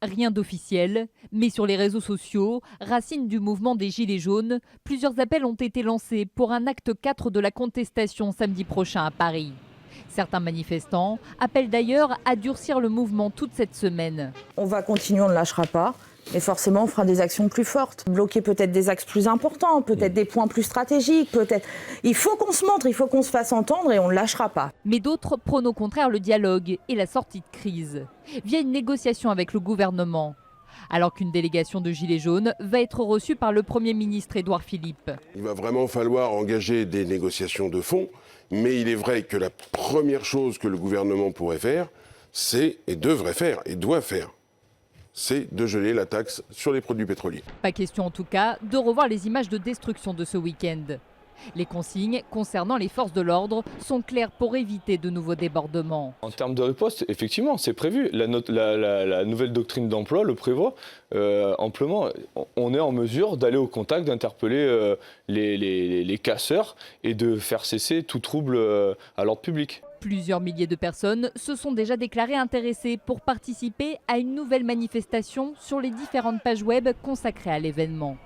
rien d'officiel, mais sur les réseaux sociaux, racine du mouvement des Gilets jaunes, plusieurs appels ont été lancés pour un acte 4 de la contestation samedi prochain à Paris. Certains manifestants appellent d'ailleurs à durcir le mouvement toute cette semaine. On va continuer, on ne lâchera pas. Mais forcément, on fera des actions plus fortes. Bloquer peut-être des axes plus importants, peut-être des points plus stratégiques, peut-être. Il faut qu'on se montre, il faut qu'on se fasse entendre et on ne lâchera pas. Mais d'autres prônent au contraire le dialogue et la sortie de crise, via une négociation avec le gouvernement. Alors qu'une délégation de Gilets jaunes va être reçue par le Premier ministre Édouard Philippe. Il va vraiment falloir engager des négociations de fond, mais il est vrai que la première chose que le gouvernement pourrait faire, c'est, et devrait faire, et doit faire, c'est de geler la taxe sur les produits pétroliers. Pas question en tout cas de revoir les images de destruction de ce week-end. Les consignes concernant les forces de l'ordre sont claires pour éviter de nouveaux débordements. En termes de riposte, effectivement, c'est prévu. La nouvelle doctrine d'emploi le prévoit amplement. On est en mesure d'aller au contact, d'interpeller les casseurs et de faire cesser tout trouble à l'ordre public. Plusieurs milliers de personnes se sont déjà déclarées intéressées pour participer à une nouvelle manifestation sur les différentes pages web consacrées à l'événement.